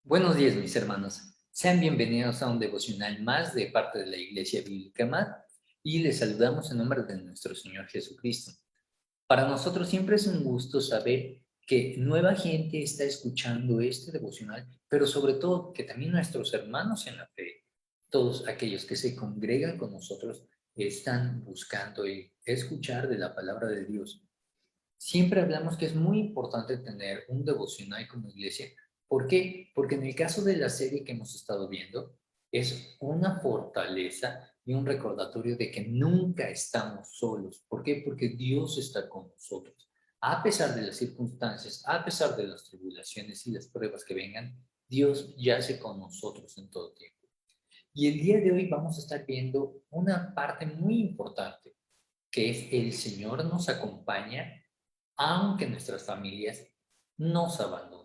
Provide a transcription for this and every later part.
Buenos días, mis hermanos. Sean bienvenidos a un devocional más de parte de la Iglesia Bíblica MAD y les saludamos en nombre de nuestro Señor Jesucristo. Para nosotros siempre es un gusto saber que nueva gente está escuchando este devocional, pero sobre todo que también nuestros hermanos en la fe, todos aquellos que se congregan con nosotros, están buscando y escuchar de la palabra de Dios. Siempre hablamos que es muy importante tener un devocional como iglesia. ¿Por qué? Porque en el caso de la serie que hemos estado viendo, es una fortaleza y un recordatorio de que nunca estamos solos. ¿Por qué? Porque Dios está con nosotros. A pesar de las circunstancias, a pesar de las tribulaciones y las pruebas que vengan, Dios yace con nosotros en todo tiempo. Y el día de hoy vamos a estar viendo una parte muy importante, que es el Señor nos acompaña aunque nuestras familias nos abandonen.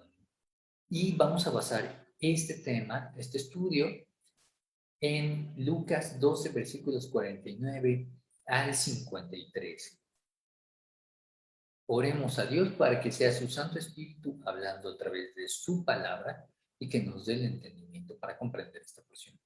Y vamos a basar este tema, este estudio, en Lucas 12, versículos 49 al 53. Oremos a Dios para que sea su Santo Espíritu hablando a través de su palabra y que nos dé el entendimiento para comprender esta porción.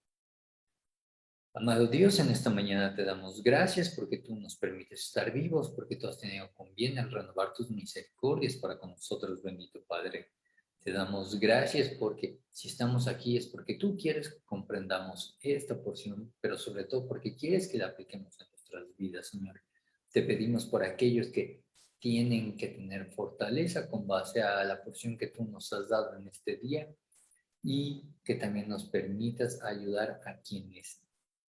Amado Dios, en esta mañana te damos gracias porque tú nos permites estar vivos, porque tú has tenido con bien el renovar tus misericordias para con nosotros, bendito Padre. Te damos gracias porque si estamos aquí es porque tú quieres que comprendamos esta porción, pero sobre todo porque quieres que la apliquemos en nuestras vidas, Señor. Te pedimos por aquellos que tienen que tener fortaleza con base a la porción que tú nos has dado en este día y que también nos permitas ayudar a quienes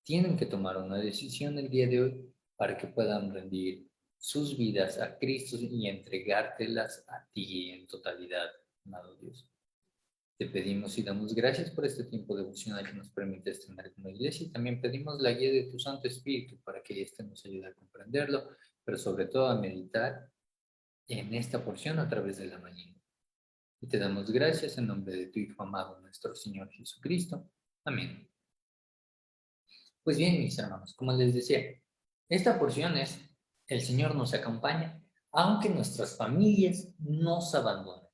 tienen que tomar una decisión el día de hoy para que puedan rendir sus vidas a Cristo y entregártelas a ti en totalidad, amado Dios. Te pedimos y damos gracias por este tiempo devocional que nos permite tener como iglesia y también pedimos la guía de tu Santo Espíritu para que éste nos ayude a comprenderlo, pero sobre todo a meditar en esta porción a través de la mañana. Y te damos gracias en nombre de tu Hijo amado, nuestro Señor Jesucristo. Amén. Pues bien, mis hermanos, como les decía, esta porción es, el Señor nos acompaña, aunque nuestras familias nos abandonen.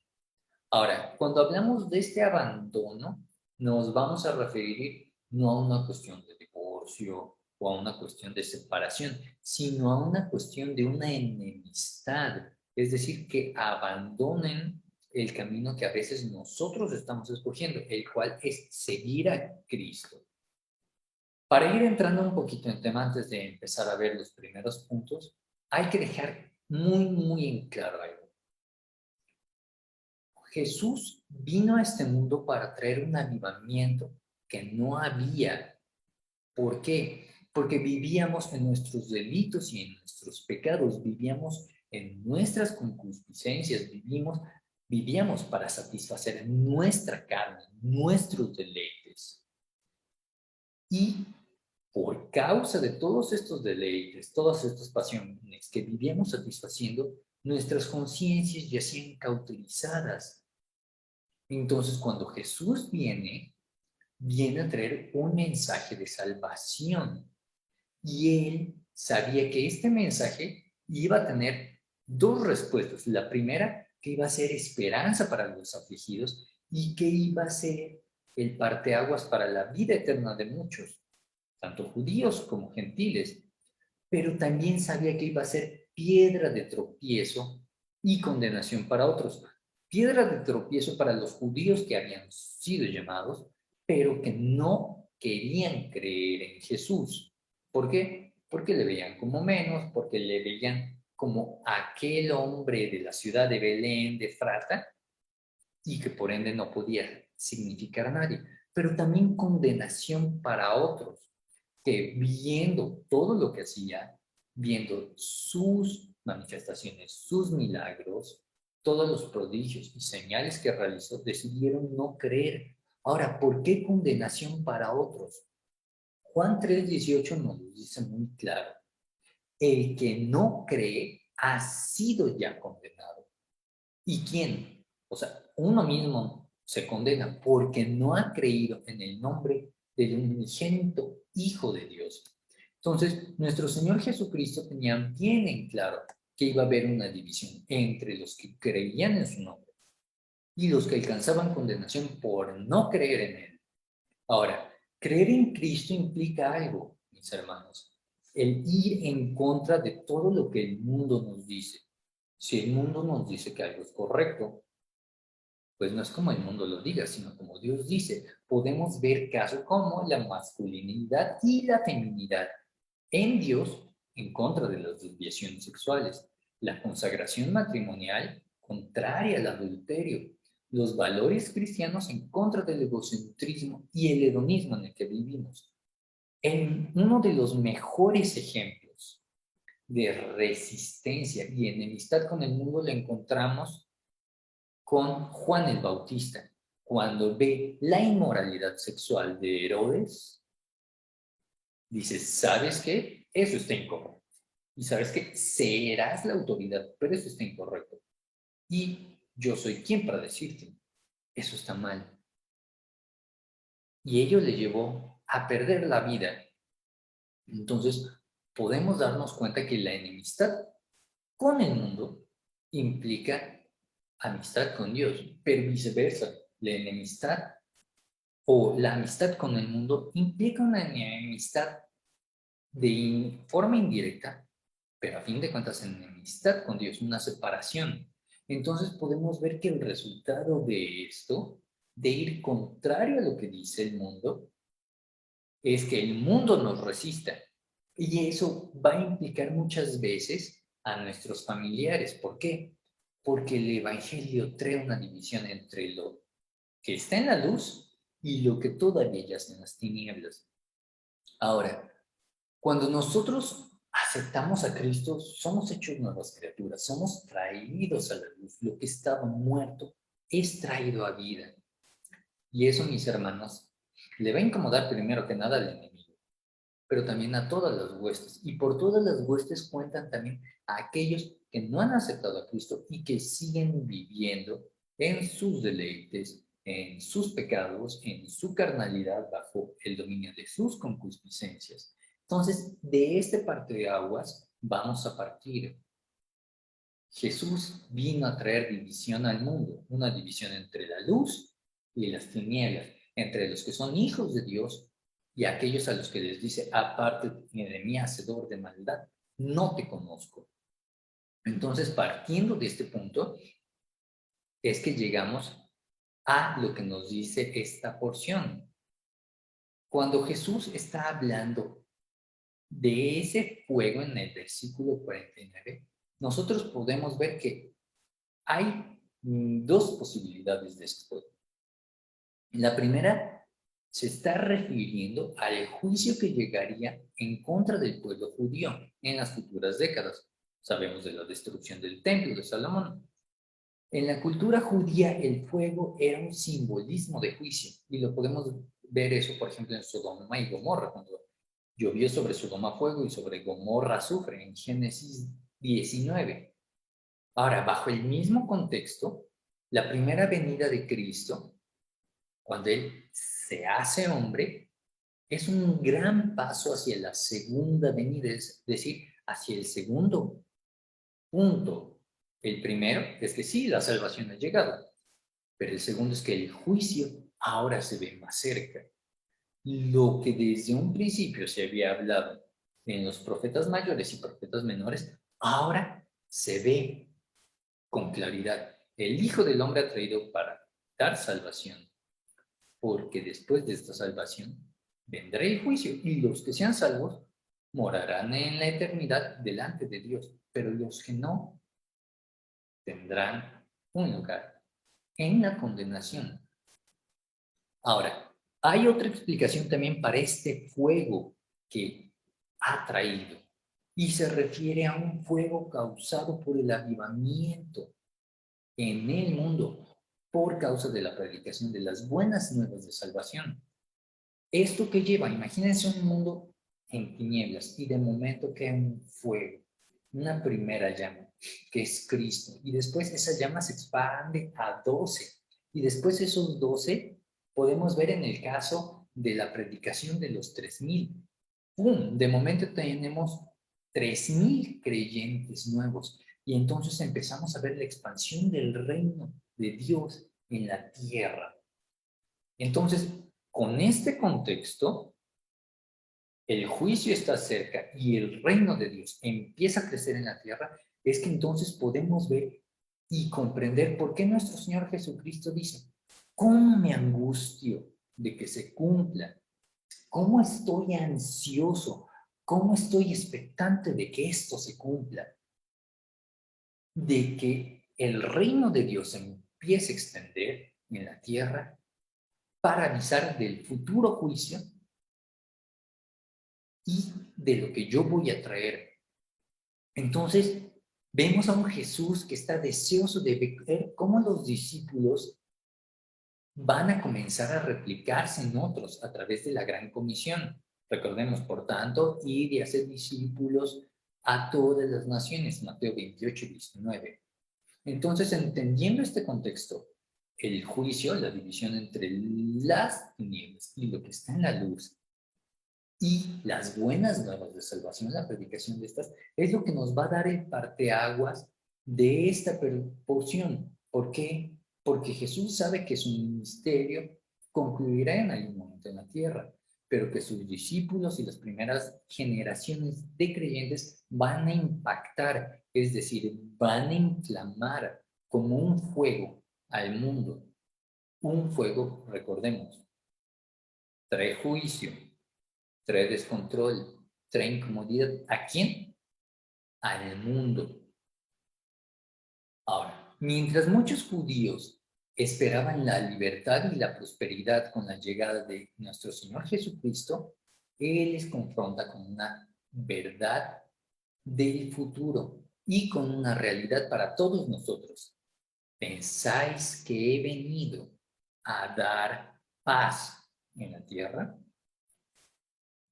Ahora, cuando hablamos de este abandono, nos vamos a referir no a una cuestión de divorcio o a una cuestión de separación, sino a una cuestión de una enemistad. Es decir, que abandonen el camino que a veces nosotros estamos escogiendo, el cual es seguir a Cristo. Para ir entrando un poquito en tema antes de empezar a ver los primeros puntos, hay que dejar muy en claro algo. Jesús vino a este mundo para traer un avivamiento que no había. ¿Por qué? Porque vivíamos en nuestros delitos y en nuestros pecados, vivíamos en nuestras concupiscencias, vivíamos para satisfacer nuestra carne, nuestros deleites. Y por causa de todos estos deleites, todas estas pasiones que vivíamos satisfaciendo, nuestras conciencias yacían cauterizadas. Entonces, cuando Jesús viene a traer un mensaje de salvación. Y él sabía que este mensaje iba a tener dos respuestas. La primera, que iba a ser esperanza para los afligidos y que iba a ser el parteaguas para la vida eterna de muchos, tanto judíos como gentiles. Pero también sabía que iba a ser piedra de tropiezo y condenación para otros. Piedra de tropiezo para los judíos que habían sido llamados, pero que no querían creer en Jesús. ¿Por qué? Porque le veían como menos, porque le veían como aquel hombre de la ciudad de Belén, de Frata, y que por ende no podía significar a nadie. Pero también condenación para otros, que viendo todo lo que hacía, viendo sus manifestaciones, sus milagros, todos los prodigios y señales que realizó, decidieron no creer. Ahora, ¿por qué condenación para otros? Juan 3:18 nos lo dice muy claro. El que no cree ha sido ya condenado. ¿Y quién? O sea, uno mismo se condena porque no ha creído en el nombre del unigénito Hijo de Dios. Entonces, nuestro Señor Jesucristo tenía bien en claro que iba a haber una división entre los que creían en su nombre y los que alcanzaban condenación por no creer en Él. Ahora, creer en Cristo implica algo, mis hermanos, el ir en contra de todo lo que el mundo nos dice. Si el mundo nos dice que algo es correcto, pues no es como el mundo lo diga, sino como Dios dice. Podemos ver casos como la masculinidad y la feminidad en Dios en contra de las desviaciones sexuales, la consagración matrimonial contraria al adulterio, los valores cristianos en contra del egocentrismo y el hedonismo en el que vivimos. En uno de los mejores ejemplos de resistencia y enemistad con el mundo lo encontramos con Juan el Bautista, cuando ve la inmoralidad sexual de Herodes, dice, ¿sabes qué? Eso está incorrecto. Y sabes que serás la autoridad, pero eso está incorrecto. Y yo soy quien para decirte, eso está mal. Y ello le llevó a perder la vida. Entonces, podemos darnos cuenta que la enemistad con el mundo implica amistad con Dios, pero viceversa, la enemistad o la amistad con el mundo implica una enemistad de forma indirecta, pero a fin de cuentas enemistad con Dios, una separación. Entonces podemos ver que el resultado de esto, de ir contrario a lo que dice el mundo, es que el mundo nos resista. Y eso va a implicar muchas veces a nuestros familiares. ¿Por qué? Porque el Evangelio trae una división entre lo que está en la luz y lo que todavía yace en las tinieblas. Ahora, cuando nosotros aceptamos a Cristo, somos hechos nuevas criaturas, somos traídos a la luz. Lo que estaba muerto es traído a vida. Y eso, mis hermanos, le va a incomodar primero que nada al enemigo, pero también a todas las huestes. Y por todas las huestes cuentan también a aquellos que no han aceptado a Cristo y que siguen viviendo en sus deleites, en sus pecados, en su carnalidad bajo el dominio de sus concupiscencias. Entonces, de este parteaguas vamos a partir. Jesús vino a traer división al mundo, una división entre la luz y las tinieblas, entre los que son hijos de Dios y aquellos a los que les dice, aparte de mí, hacedor de maldad, no te conozco. Entonces, partiendo de este punto, es que llegamos a lo que nos dice esta porción. Cuando Jesús está hablando de ese fuego en el versículo 49, nosotros podemos ver que hay dos posibilidades de esto. La primera se está refiriendo al juicio que llegaría en contra del pueblo judío en las futuras décadas. Sabemos de la destrucción del templo de Salomón. En la cultura judía el fuego era un simbolismo de juicio y lo podemos ver eso, por ejemplo, en Sodoma y Gomorra, cuando llovió sobre Sodoma fuego y sobre Gomorra azufre en Génesis 19. Ahora, bajo el mismo contexto, la primera venida de Cristo, cuando Él se hace hombre, es un gran paso hacia la segunda venida, es decir, hacia el segundo punto. El primero es que sí, la salvación ha llegado, pero el segundo es que el juicio ahora se ve más cerca. Lo que desde un principio se había hablado en los profetas mayores y profetas menores, ahora se ve con claridad. El Hijo del Hombre ha traído para dar salvación, porque después de esta salvación vendrá el juicio y los que sean salvos morarán en la eternidad delante de Dios, pero los que no tendrán un lugar en la condenación. Ahora, hay otra explicación también para este fuego que ha traído y se refiere a un fuego causado por el avivamiento en el mundo por causa de la predicación de las buenas nuevas de salvación. ¿Esto que lleva? Imagínense un mundo en tinieblas y de momento queda un fuego, una primera llama, que es Cristo, y después esa llama se expande a 12, y después esos 12 podemos ver en el caso de la predicación de los 3000. ¡Pum! De momento tenemos 3000 creyentes nuevos, y entonces empezamos a ver la expansión del reino de Dios en la tierra. Entonces, con este contexto, el juicio está cerca y el reino de Dios empieza a crecer en la tierra, es que entonces podemos ver y comprender por qué nuestro Señor Jesucristo dice, ¿cómo me angustio de que se cumpla? ¿Cómo estoy ansioso? ¿Cómo estoy expectante de que esto se cumpla? De que el reino de Dios empiece a extender en la tierra para avisar del futuro juicio y de lo que yo voy a traer. Entonces, vemos a un Jesús que está deseoso de ver cómo los discípulos van a comenzar a replicarse en otros a través de la gran comisión. Recordemos, por tanto, ir y hacer discípulos a todas las naciones, Mateo 28 y 19. Entonces, entendiendo este contexto, el juicio, la división entre las tinieblas y lo que está en la luz, y las buenas nuevas de salvación, la predicación de estas, es lo que nos va a dar el parteaguas de esta porción. ¿Por qué? Porque Jesús sabe que su ministerio concluirá en algún momento en la tierra, pero que sus discípulos y las primeras generaciones de creyentes van a impactar, es decir, van a inflamar como un fuego al mundo. Un fuego, recordemos, trae juicio, trae descontrol, trae incomodidad. ¿A quién? Al mundo. Ahora, mientras muchos judíos esperaban la libertad y la prosperidad con la llegada de nuestro Señor Jesucristo, Él les confronta con una verdad del futuro y con una realidad para todos nosotros. ¿Pensáis que he venido a dar paz en la tierra?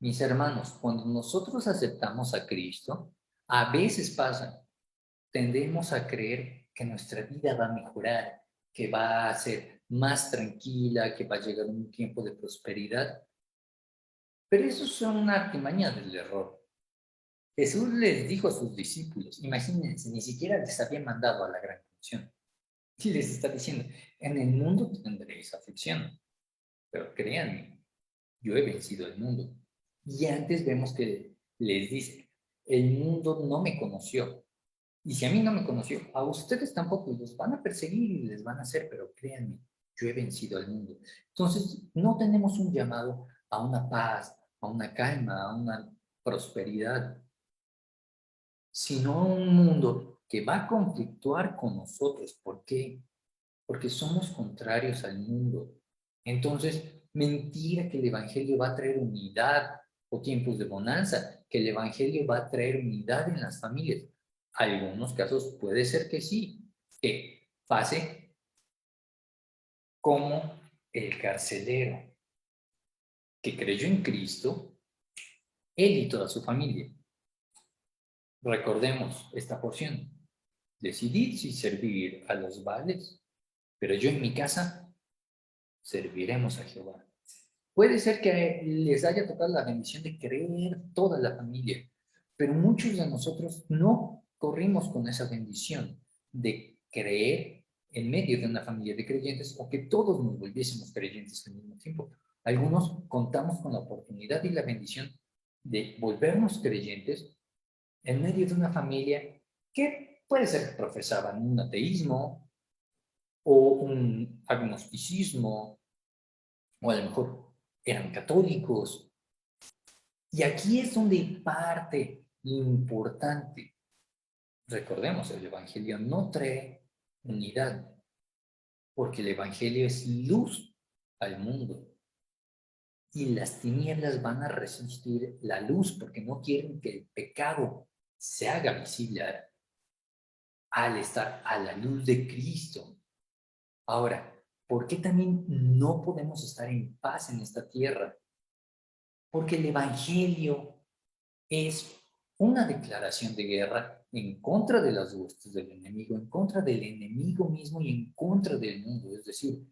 Mis hermanos, cuando nosotros aceptamos a Cristo, a veces pasa, tendemos a creer que nuestra vida va a mejorar, que va a ser más tranquila, que va a llegar un tiempo de prosperidad, pero eso es una artimaña del error. Jesús les dijo a sus discípulos, imagínense, ni siquiera les había mandado a la gran comisión, y les está diciendo, en el mundo tendréis aflicción, pero créanme, yo he vencido el mundo. Y antes vemos que les dice, el mundo no me conoció. Y si a mí no me conoció, a ustedes tampoco, y los van a perseguir y les van a hacer, pero créanme, yo he vencido al mundo. Entonces, no tenemos un llamado a una paz, a una calma, a una prosperidad, sino a un mundo que va a conflictuar con nosotros. ¿Por qué? Porque somos contrarios al mundo. Entonces, mentira que el Evangelio va a traer unidad o tiempos de bonanza, que el Evangelio va a traer unidad en las familias. Algunos casos puede ser que sí, que pase como el carcelero que creyó en Cristo, él y toda su familia. Recordemos esta porción. Decidid si servir a los Baales, pero yo en mi casa serviremos a Jehová. Puede ser que les haya tocado la bendición de creer toda la familia, pero muchos de nosotros no corrimos con esa bendición de creer en medio de una familia de creyentes o que todos nos volviésemos creyentes al mismo tiempo. Algunos contamos con la oportunidad y la bendición de volvernos creyentes en medio de una familia que puede ser que profesaban un ateísmo o un agnosticismo o a lo mejor eran católicos. Y aquí es donde parte importante. Recordemos, el Evangelio no trae unidad, porque el Evangelio es luz al mundo. Y las tinieblas van a resistir la luz porque no quieren que el pecado se haga visible al estar a la luz de Cristo. Ahora, ¿por qué también no podemos estar en paz en esta tierra? Porque el Evangelio es una declaración de guerra en contra de las huestes del enemigo, en contra del enemigo mismo y en contra del mundo. Es decir,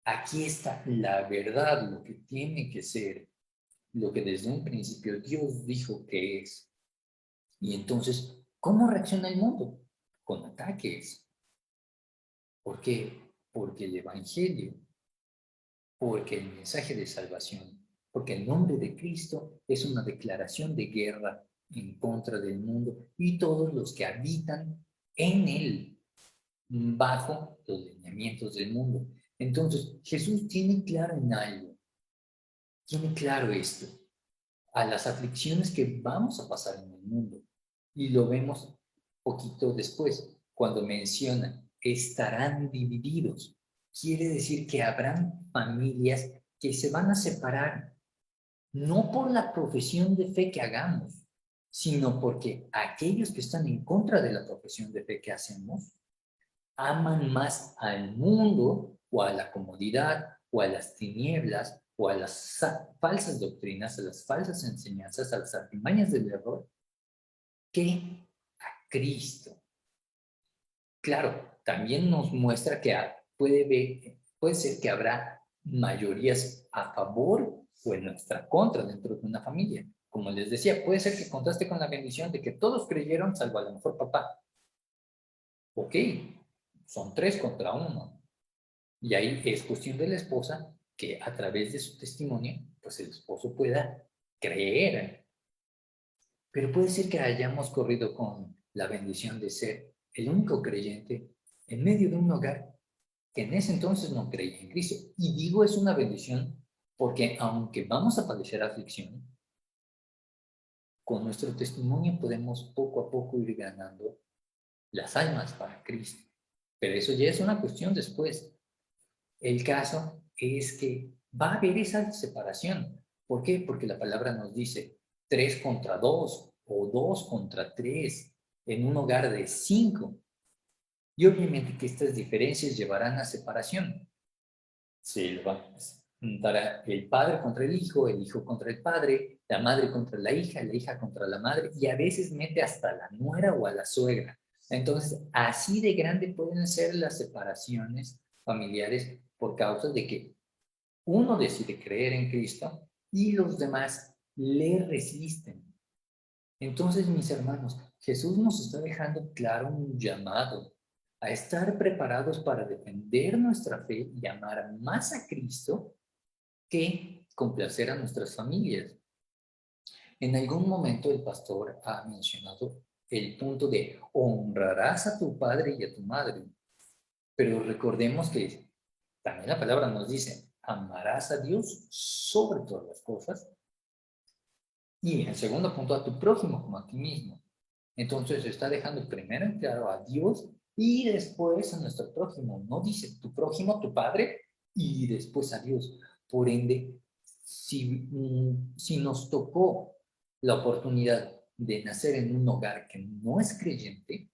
aquí está la verdad, lo que tiene que ser, lo que desde un principio Dios dijo que es. Y entonces, ¿cómo reacciona el mundo? Con ataques. ¿Por qué? porque el Evangelio, porque el mensaje de salvación, porque el nombre de Cristo es una declaración de guerra en contra del mundo y todos los que habitan en él, bajo los lineamientos del mundo. Entonces, Jesús tiene claro en algo, tiene claro esto, a las aflicciones que vamos a pasar en el mundo. Y lo vemos poquito después, cuando menciona, estarán divididos. Quiere decir que habrán familias que se van a separar, no por la profesión de fe que hagamos, sino porque aquellos que están en contra de la profesión de fe que hacemos, aman más al mundo o a la comodidad o a las tinieblas o a las falsas doctrinas, a las falsas enseñanzas, a las artimañas del error, que a Cristo. Claro, también nos muestra que puede ser que habrá mayorías a favor o en nuestra contra dentro de una familia. Como les decía, puede ser que contaste con la bendición de que todos creyeron, salvo a lo mejor papá. Ok, son 3 contra 1. Y ahí es cuestión de la esposa que a través de su testimonio, pues el esposo pueda creer. Pero puede ser que hayamos corrido con la bendición de ser el único creyente en medio de un hogar que en ese entonces no creía en Cristo. Y digo es una bendición porque aunque vamos a padecer aflicción, con nuestro testimonio podemos poco a poco ir ganando las almas para Cristo. Pero eso ya es una cuestión después. El caso es que va a haber esa separación. ¿Por qué? Porque la palabra nos dice 3 contra 2 o 2 contra 3 en un hogar de 5. Y obviamente que estas diferencias llevarán a separación. Se dará el padre contra el hijo contra el padre, la madre contra la hija contra la madre, y a veces mete hasta la nuera o a la suegra. Entonces, así de grande pueden ser las separaciones familiares por causa de que uno decide creer en Cristo y los demás le resisten. Entonces, mis hermanos, Jesús nos está dejando claro un llamado a estar preparados para defender nuestra fe y amar más a Cristo que complacer a nuestras familias. En algún momento el pastor ha mencionado el punto de honrarás a tu padre y a tu madre, pero recordemos que también la palabra nos dice, amarás a Dios sobre todas las cosas y en segundo punto a tu prójimo como a ti mismo. Entonces está dejando primero en claro a Dios y después a nuestro prójimo. No dice tu prójimo, tu padre y después a Dios. Por ende, si nos tocó la oportunidad de nacer en un hogar que no es creyente,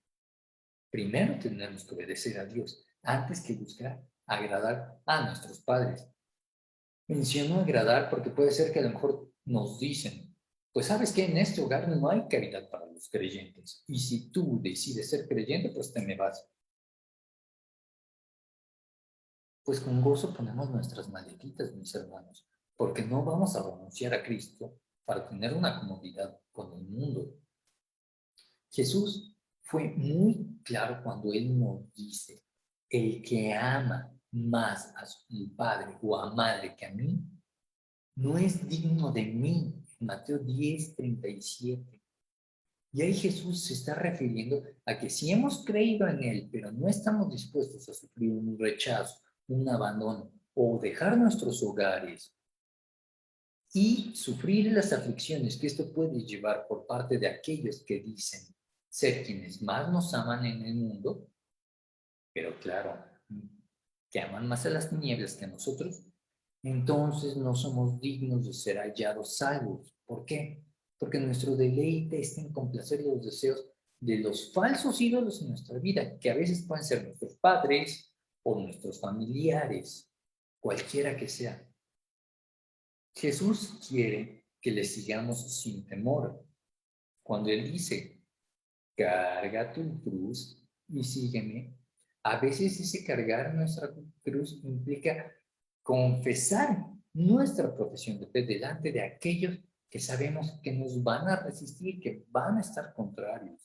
primero tenemos que obedecer a Dios antes que buscar agradar a nuestros padres. Menciono agradar porque puede ser que a lo mejor nos dicen, pues sabes que en este hogar no hay caridad para los creyentes. Y si tú decides ser creyente, pues te me vas. Pues con gozo ponemos nuestras maletitas, mis hermanos, porque no vamos a renunciar a Cristo para tener una comodidad con el mundo. Jesús fue muy claro cuando Él nos dice, el que ama más a su padre o a madre que a mí, no es digno de mí. Mateo 10:37. Y ahí Jesús se está refiriendo a que si hemos creído en Él, pero no estamos dispuestos a sufrir un rechazo, un abandono o dejar nuestros hogares y sufrir las aflicciones que esto puede llevar por parte de aquellos que dicen ser quienes más nos aman en el mundo, pero claro, que aman más a las tinieblas que a nosotros, entonces no somos dignos de ser hallados salvos. ¿Por qué? Porque nuestro deleite está en complacer los deseos de los falsos ídolos en nuestra vida, que a veces pueden ser nuestros padres o nuestros familiares, cualquiera que sea. Jesús quiere que le sigamos sin temor. Cuando Él dice, carga tu cruz y sígueme, a veces ese cargar nuestra cruz implica confesar nuestra profesión de fe delante de aquellos que sabemos que nos van a resistir, que van a estar contrarios.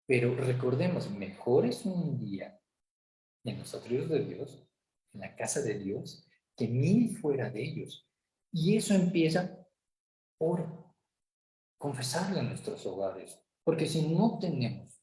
Pero recordemos, mejor es un día en los atrios de Dios, en la casa de Dios, que 1000 fuera de ellos. Y eso empieza por confesarlo en nuestros hogares, porque si no tenemos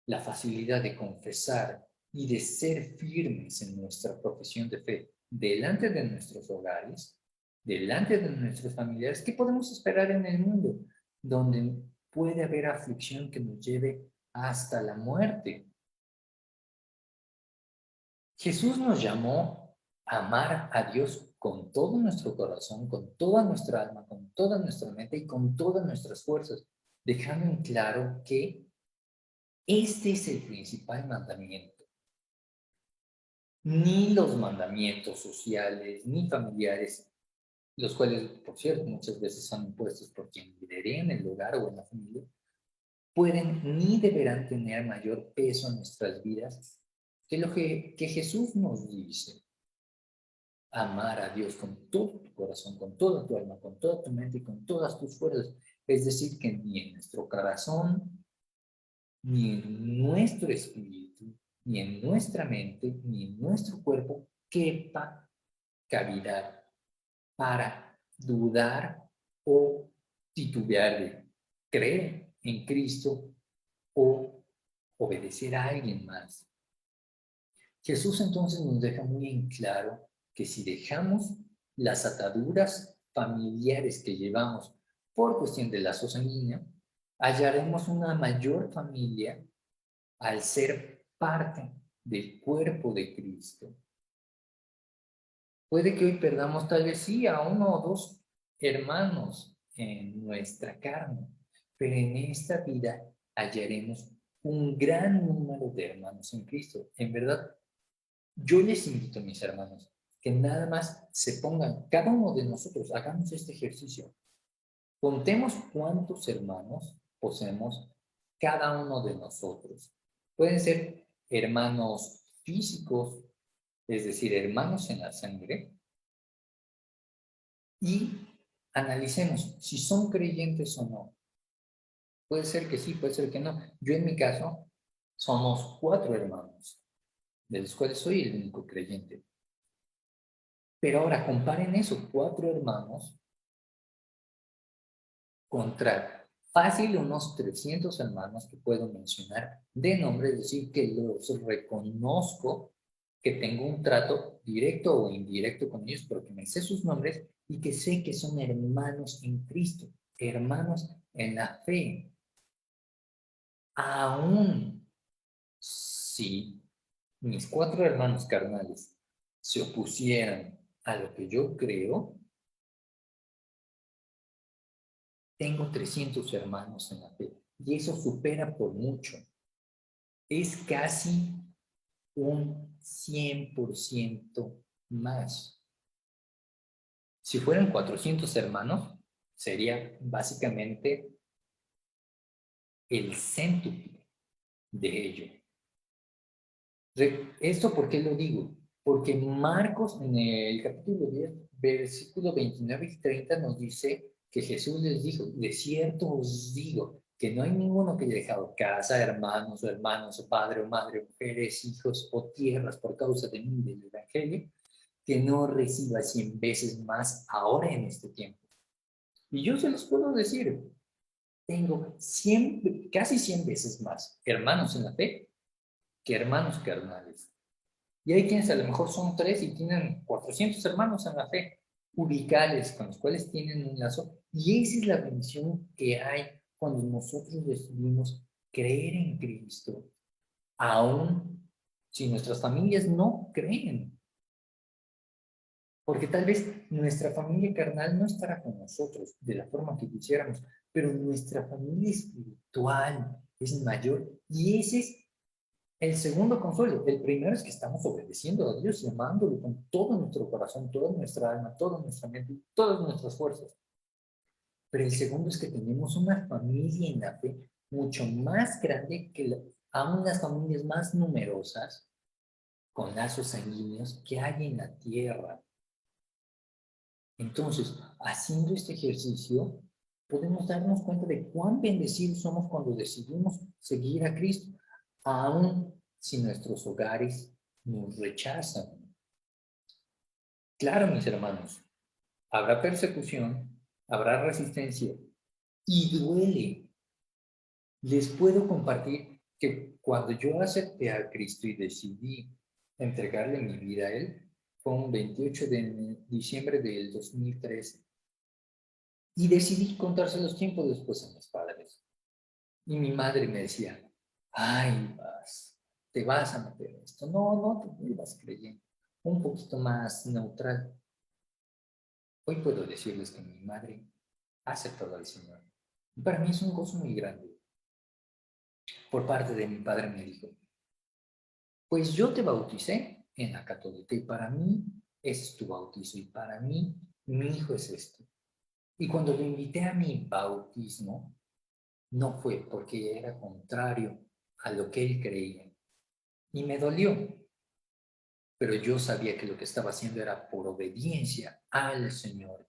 la facilidad de confesar y de ser firmes en nuestra profesión de fe delante de nuestros hogares, delante de nuestros familiares, ¿qué podemos esperar en el mundo donde puede haber aflicción que nos lleve hasta la muerte? Jesús nos llamó a amar a Dios con todo nuestro corazón, con toda nuestra alma, con toda nuestra mente y con todas nuestras fuerzas, dejando en claro que este es el principal mandamiento. Ni los mandamientos sociales, ni familiares, los cuales, por cierto, muchas veces son impuestos por quien lidera en el hogar o en la familia, pueden ni deberán tener mayor peso en nuestras vidas que lo que Jesús nos dice. Amar a Dios con todo tu corazón, con toda tu alma, con toda tu mente y con todas tus fuerzas. Es decir, que ni en nuestro corazón, ni en nuestro espíritu, ni en nuestra mente, ni en nuestro cuerpo quepa cavidad para dudar o titubear de creer en Cristo o obedecer a alguien más. Jesús entonces nos deja muy en claro que si dejamos las ataduras familiares que llevamos por cuestión de lazo sanguíneo, hallaremos una mayor familia al ser parte del cuerpo de Cristo. Puede que hoy perdamos tal vez sí a uno o dos hermanos en nuestra carne, pero en esta vida hallaremos un gran número de hermanos en Cristo. En verdad, yo les invito, mis hermanos, que nada más se pongan, cada uno de nosotros, hagamos este ejercicio. Contemos cuántos hermanos poseemos cada uno de nosotros. Pueden ser hermanos físicos, es decir, hermanos en la sangre, y analicemos si son creyentes o no. Puede ser que sí, puede ser que no. Yo en mi caso, somos 4 hermanos, de los cuales soy el único creyente. Pero ahora comparen esos 4 hermanos contra fácil unos 300 hermanos que puedo mencionar de nombre, es decir, que los reconozco, que tengo un trato directo o indirecto con ellos, pero que me sé sus nombres y que sé que son hermanos en Cristo, hermanos en la fe. Aún si mis 4 hermanos carnales se opusieran a lo que yo creo, tengo 300 hermanos en la fe y eso supera por mucho. Es casi un 100% más. Si fueran 400 hermanos, sería básicamente el céntuple de ello. ¿Esto por qué lo digo? Porque Marcos, en el capítulo 10, versículo 29 y 30, nos dice que Jesús les dijo, de cierto os digo, que no hay ninguno que haya dejado casa, hermanos, o padre o madre, mujeres, hijos o tierras por causa de mí del Evangelio, que no reciba 100 veces más ahora en este tiempo. Y yo se los puedo decir, tengo 100, casi 100 veces más hermanos en la fe que hermanos carnales. Y hay quienes a lo mejor son 3 y tienen 400 hermanos en la fe, ubicales con los cuales tienen un lazo. Y esa es la bendición que hay cuando nosotros decidimos creer en Cristo, aun si nuestras familias no creen. Porque tal vez nuestra familia carnal no estará con nosotros de la forma que quisiéramos, pero nuestra familia espiritual es mayor. Y ese es el segundo consuelo. El primero es que estamos obedeciendo a Dios y amándolo con todo nuestro corazón, toda nuestra alma, toda nuestra mente, todas nuestras fuerzas. Pero el segundo es que tenemos una familia en la fe mucho más grande que aún las familias más numerosas con lazos sanguíneos que hay en la tierra. Entonces, haciendo este ejercicio, podemos darnos cuenta de cuán bendecidos somos cuando decidimos seguir a Cristo, aun si nuestros hogares nos rechazan. Claro, mis hermanos, habrá persecución, habrá resistencia y duele. Les puedo compartir que cuando yo acepté a Cristo y decidí entregarle mi vida a Él, fue un 28 de diciembre del 2013. Y decidí contarse los tiempos después a mis padres. Y mi madre me decía, ay, te vas a meter en esto. No, no te vuelvas creyendo. Un poquito más neutral. Hoy puedo decirles que mi madre ha aceptado al Señor. Y para mí es un gozo muy grande. Por parte de mi padre me dijo, pues yo te bauticé en la católica y para mí ese es tu bautizo y para mí mi hijo es esto. Y cuando lo invité a mi bautismo, no fue porque era contrario a lo que él creía. Y me dolió, pero yo sabía que lo que estaba haciendo era por obediencia al Señor.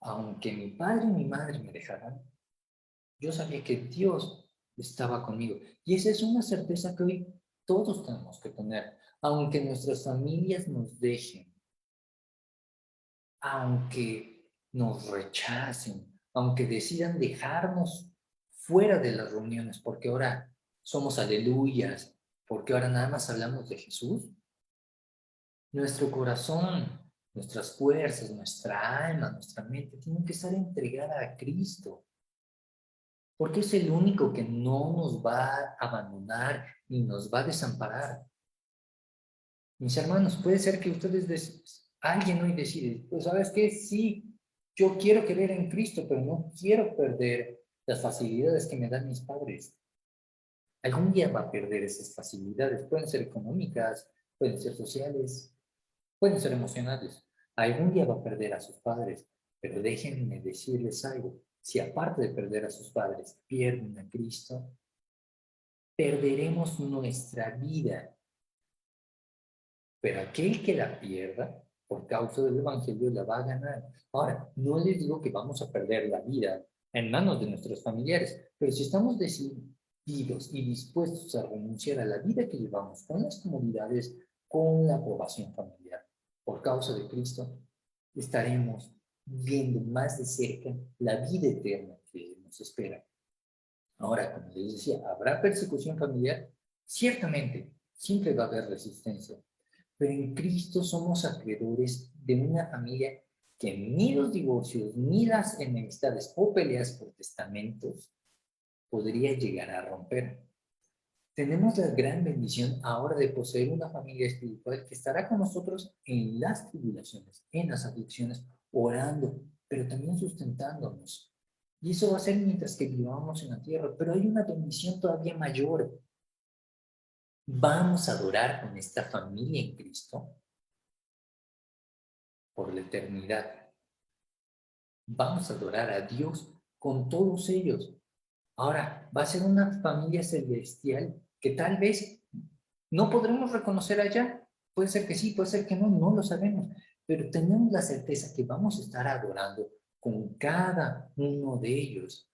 Aunque mi padre y mi madre me dejaran, yo sabía que Dios estaba conmigo. Y esa es una certeza que hoy todos tenemos que tener. Aunque nuestras familias nos dejen, aunque nos rechacen, aunque decidan dejarnos fuera de las reuniones, porque ahora somos aleluyas, porque ahora nada más hablamos de Jesús, nuestro corazón, nuestras fuerzas, nuestra alma, nuestra mente tienen que estar entregada a Cristo, porque es el único que no nos va a abandonar ni nos va a desamparar. Mis hermanos, puede ser que alguien hoy decide, pues sabes qué, sí, yo quiero creer en Cristo, pero no quiero perder las facilidades que me dan mis padres. Algún día va a perder esas facilidades, pueden ser económicas, pueden ser sociales, pueden ser emocionales. Algún día va a perder a sus padres, pero déjenme decirles algo. Si aparte de perder a sus padres, pierden a Cristo, perderemos nuestra vida. Pero aquel que la pierda, por causa del Evangelio, la va a ganar. Ahora, no les digo que vamos a perder la vida en manos de nuestros familiares, pero si estamos decididos y dispuestos a renunciar a la vida que llevamos con las comunidades, con la aprobación familiar, por causa de Cristo, estaremos viendo más de cerca la vida eterna que nos espera. Ahora, como les decía, ¿habrá persecución familiar? Ciertamente, siempre va a haber resistencia, pero en Cristo somos acreedores de una familia que ni los divorcios, ni las enemistades o peleas por testamentos podría llegar a romper. Tenemos la gran bendición ahora de poseer una familia espiritual que estará con nosotros en las tribulaciones, en las aflicciones, orando, pero también sustentándonos. Y eso va a ser mientras que vivamos en la tierra, pero hay una bendición todavía mayor. Vamos a adorar con esta familia en Cristo por la eternidad. Vamos a adorar a Dios con todos ellos. Ahora, va a ser una familia celestial que tal vez no podremos reconocer allá. Puede ser que sí, puede ser que no, no lo sabemos. Pero tenemos la certeza que vamos a estar adorando con cada uno de ellos.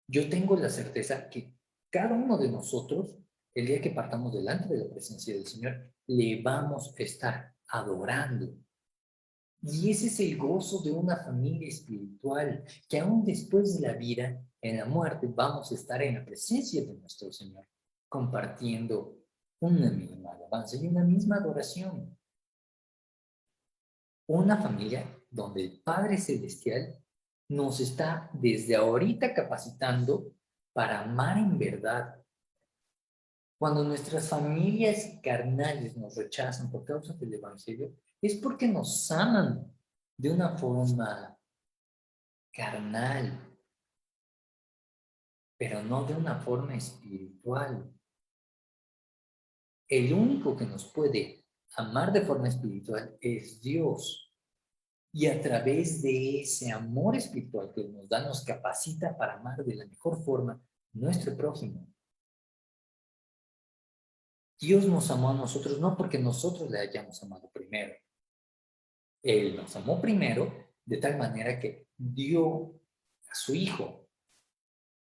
Yo tengo la certeza que cada uno de nosotros, el día que partamos delante de la presencia del Señor, le vamos a estar adorando. Y ese es el gozo de una familia espiritual, que aún después de la vida, en la muerte, vamos a estar en la presencia de nuestro Señor, compartiendo una misma alabanza y una misma adoración. Una familia donde el Padre Celestial nos está desde ahorita capacitando para amar en verdad. Cuando nuestras familias carnales nos rechazan por causa del Evangelio, es porque nos aman de una forma carnal, pero no de una forma espiritual. El único que nos puede amar de forma espiritual es Dios. Y a través de ese amor espiritual que nos da, nos capacita para amar de la mejor forma nuestro prójimo. Dios nos amó a nosotros no porque nosotros le hayamos amado primero. Él nos amó primero de tal manera que dio a su Hijo,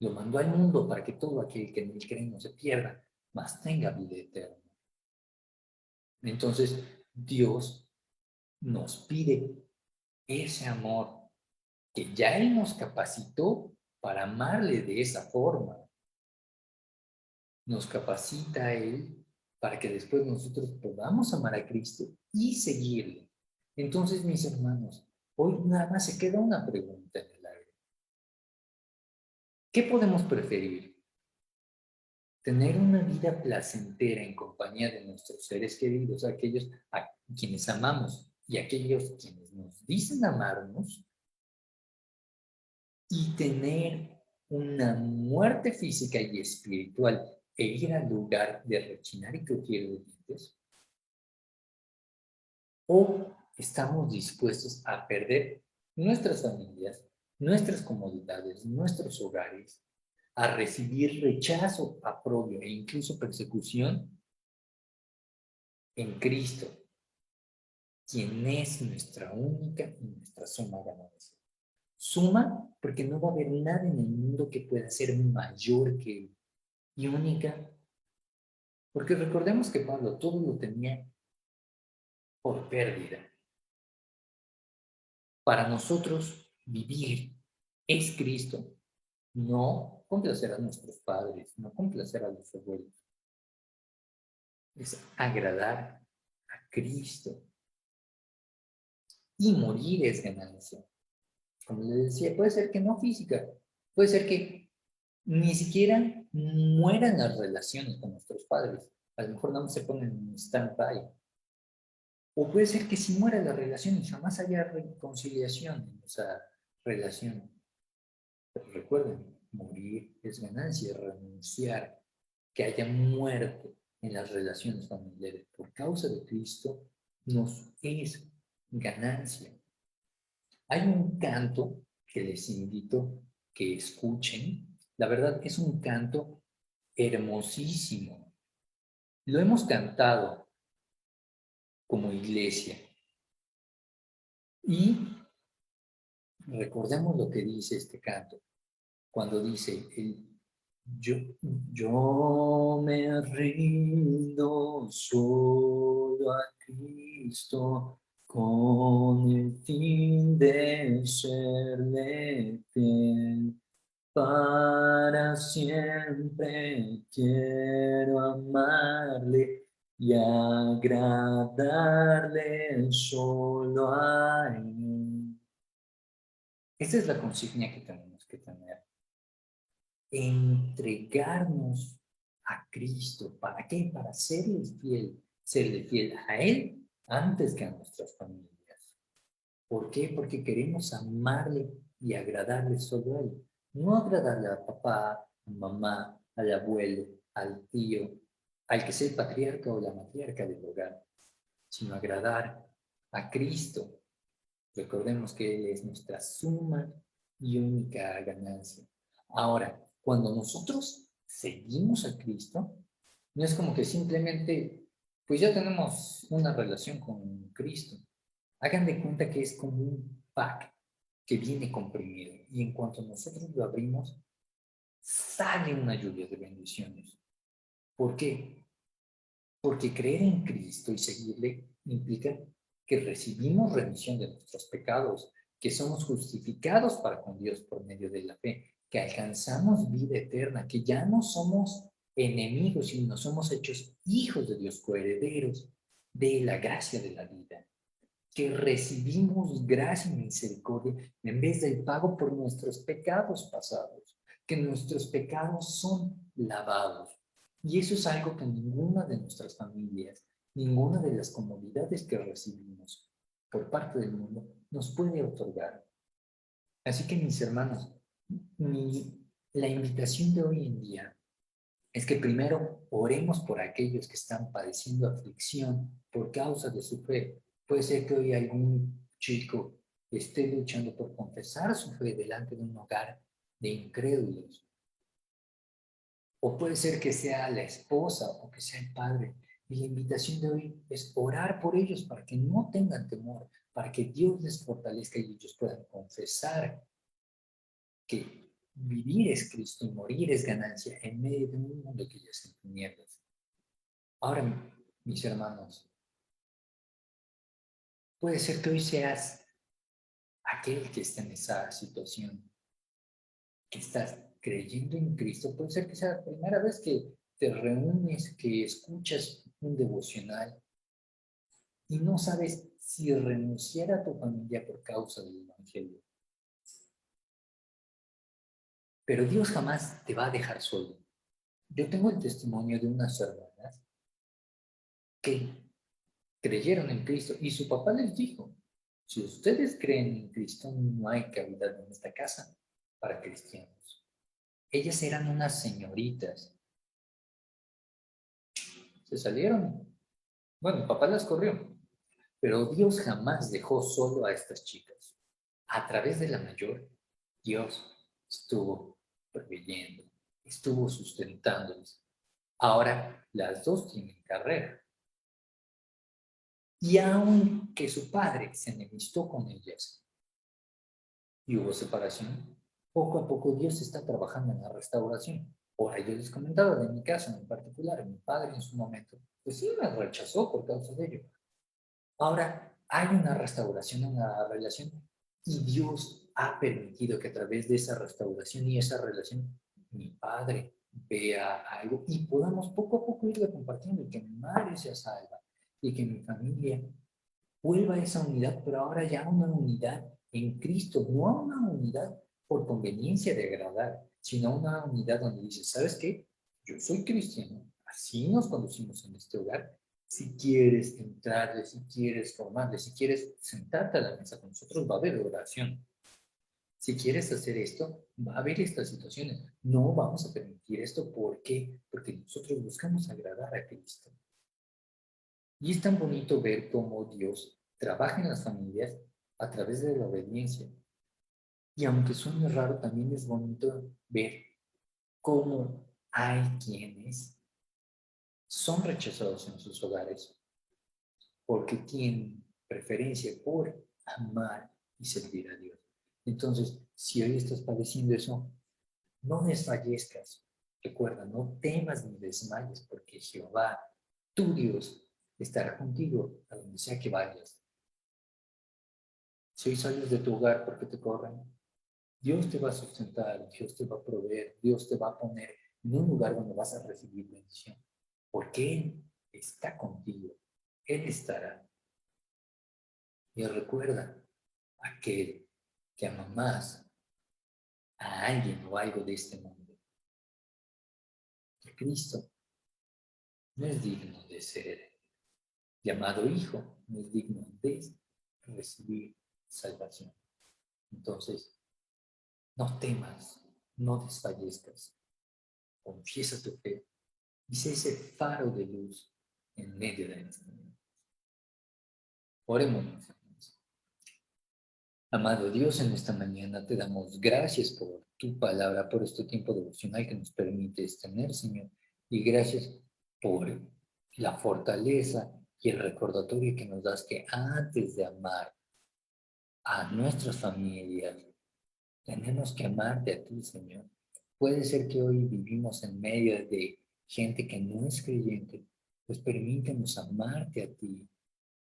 lo mandó al mundo para que todo aquel que en él cree no se pierda, mas tenga vida eterna. Entonces, Dios nos pide ese amor que ya Él nos capacitó para amarle de esa forma. Nos capacita a Él para que después nosotros podamos amar a Cristo y seguirle. Entonces, mis hermanos, hoy nada más se queda una pregunta en el aire. ¿Qué podemos preferir? ¿Tener una vida placentera en compañía de nuestros seres queridos, aquellos a quienes amamos y aquellos quienes nos dicen amarnos, y tener una muerte física y espiritual e ir al lugar de rechinar y crujir de dientes? ¿O estamos dispuestos a perder nuestras familias, nuestras comodidades, nuestros hogares, a recibir rechazo, aprobio e incluso persecución en Cristo, quien es nuestra única y nuestra suma ganancia? Suma porque no va a haber nada en el mundo que pueda ser mayor que Él. Y única porque recordemos que Pablo todo lo tenía por pérdida. Para nosotros vivir es Cristo, no complacer a nuestros padres, no complacer a los abuelos, es agradar a Cristo. Y morir es ganancia. Como les decía, puede ser que no física, puede ser que ni siquiera mueran las relaciones con nuestros padres. A lo mejor no se ponen en stand-by. O puede ser que si muera la relación y jamás haya reconciliación en esa relación. Pero recuerden, morir es ganancia, renunciar, que haya muerte en las relaciones familiares por causa de Cristo, nos es ganancia. Hay un canto que les invito que escuchen. La verdad es un canto hermosísimo. Lo hemos cantado como iglesia y recordemos lo que dice este canto. Cuando dice, yo, yo me rindo solo a Cristo con el fin de serle fiel. Para siempre quiero amarle y agradarle solo a Él. Esta es la consigna que tenemos que tener. Entregarnos a Cristo. ¿Para qué? Para serle fiel a Él antes que a nuestras familias. ¿Por qué? Porque queremos amarle y agradarle solo a Él. No agradarle a papá, a mamá, al abuelo, al tío, al que sea el patriarca o la matriarca del hogar, sino agradar a Cristo. Recordemos que Él es nuestra suma y única ganancia. Ahora, cuando nosotros seguimos a Cristo, no es como que simplemente, pues ya tenemos una relación con Cristo. Hagan de cuenta que es como un pack que viene comprimido y en cuanto nosotros lo abrimos, sale una lluvia de bendiciones. ¿Por qué? Porque creer en Cristo y seguirle implica que recibimos remisión de nuestros pecados, que somos justificados para con Dios por medio de la fe, que alcanzamos vida eterna, que ya no somos enemigos, sino somos hechos hijos de Dios, coherederos de la gracia de la vida, que recibimos gracia y misericordia en vez del pago por nuestros pecados pasados, que nuestros pecados son lavados. Y eso es algo que ninguna de nuestras familias, ninguna de las comodidades que recibimos por parte del mundo nos puede otorgar. Así que mis hermanos, la invitación de hoy en día es que primero oremos por aquellos que están padeciendo aflicción por causa de su fe. Puede ser que hoy algún chico esté luchando por confesar su fe delante de un hogar de incrédulos. O puede ser que sea la esposa o que sea el padre. Y la invitación de hoy es orar por ellos para que no tengan temor, para que Dios les fortalezca y ellos puedan confesar que vivir es Cristo y morir es ganancia en medio de un mundo que ya está en tinieblas. Ahora, mis hermanos, Puede ser que hoy seas aquel que está en esa situación, que estás creyendo en Cristo. Puede ser que sea la primera vez que te reúnes, que escuchas un devocional y no sabes si renunciar a tu familia por causa del Evangelio. Pero Dios jamás te va a dejar solo. Yo tengo el testimonio de unas hermanas que creyeron en Cristo y su papá les dijo, si ustedes creen en Cristo, no hay cabida en esta casa para cristianos. Ellas eran unas señoritas, se salieron. Bueno, el papá las corrió, pero Dios jamás dejó solo a estas chicas. A través de la mayor, Dios estuvo proveyendo, estuvo sustentándoles. Ahora las dos tienen carrera. Y aunque su padre se enemistó con ellas y hubo separación, poco a poco Dios está trabajando en la restauración. Ahora yo les comentaba de mi caso en particular, mi padre en su momento, pues sí me rechazó por causa de ello. Ahora hay una restauración en la relación y Dios ha permitido que a través de esa restauración y esa relación mi padre vea algo y podamos poco a poco irle compartiendo y que mi madre sea salva y que mi familia vuelva a esa unidad, pero ahora ya una unidad en Cristo, no a una unidad por conveniencia de agradar, sino una unidad donde dices, ¿sabes qué? Yo soy cristiano, así nos conducimos en este hogar. Si quieres entrarle, si quieres formarle, si quieres sentarte a la mesa con nosotros, va a haber oración. Si quieres hacer esto, va a haber estas situaciones. No vamos a permitir esto. ¿Por qué? Porque nosotros buscamos agradar a Cristo. Y es tan bonito ver cómo Dios trabaja en las familias a través de la obediencia. Y aunque suene raro, también es bonito ver cómo hay quienes son rechazados en sus hogares porque tienen preferencia por amar y servir a Dios. Entonces, si hoy estás padeciendo eso, no desfallezcas. Recuerda, no temas ni desmayes, porque Jehová, tu Dios, estará contigo a donde sea que vayas. Si hoy sales de tu hogar porque te corren, Dios te va a sustentar, Dios te va a proveer, Dios te va a poner en un lugar donde vas a recibir bendición, porque Él está contigo, Él estará. Y recuerda, aquel que ama más a alguien o algo de este mundo, que Cristo no es digno de ser llamado hijo, no es digno de recibir salvación. Entonces, no temas, no desfallezcas, confiesa tu fe y sé ese faro de luz en medio de nuestra vida. Oremos, hermanos. Amado Dios, en esta mañana te damos gracias por tu palabra, por este tiempo devocional que nos permites tener, Señor, y gracias por la fortaleza y el recordatorio que nos das que antes de amar a nuestras familias, tenemos que amarte a ti, Señor. Puede ser que hoy vivimos en medio de gente que no es creyente, pues permítenos amarte a ti.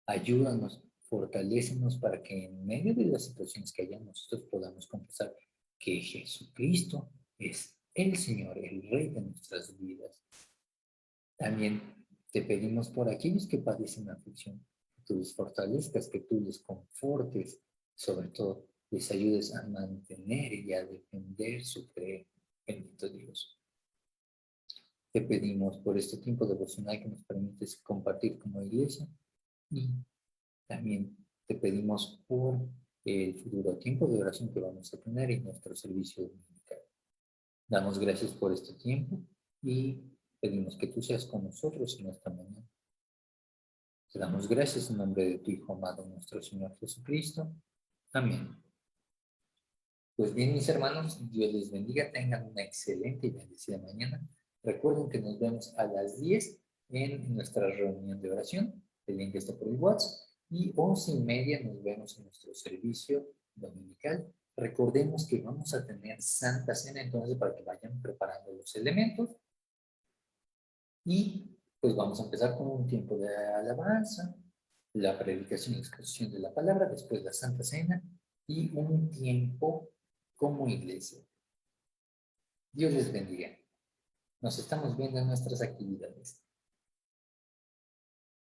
Ayúdanos, fortalécenos para que en medio de las situaciones que haya nosotros podamos confesar que Jesucristo es el Señor, el Rey de nuestras vidas. También te pedimos por aquellos que padecen aflicción, que tú les fortalezcas, que tú les confortes, sobre todo les ayudes a mantener y a defender su fe. Bendito Dios. Te pedimos por este tiempo devocional que nos permites compartir como iglesia y también te pedimos por el futuro tiempo de oración que vamos a tener en nuestro servicio dominical. Damos gracias por este tiempo y pedimos que tú seas con nosotros en esta mañana. Te damos gracias en nombre de tu Hijo amado, nuestro Señor Jesucristo. Amén. Pues bien, mis hermanos, Dios les bendiga, tengan una excelente y bendecida mañana. Recuerden que nos vemos a las 10 en nuestra reunión de oración. El link está por el WhatsApp. Y 11:30 nos vemos en nuestro servicio dominical. Recordemos que vamos a tener Santa Cena, entonces para que vayan preparando los elementos. Y pues vamos a empezar con un tiempo de alabanza, la predicación y exposición de la palabra, después la Santa Cena y un tiempo como iglesia. Dios les bendiga. Nos estamos viendo en nuestras actividades.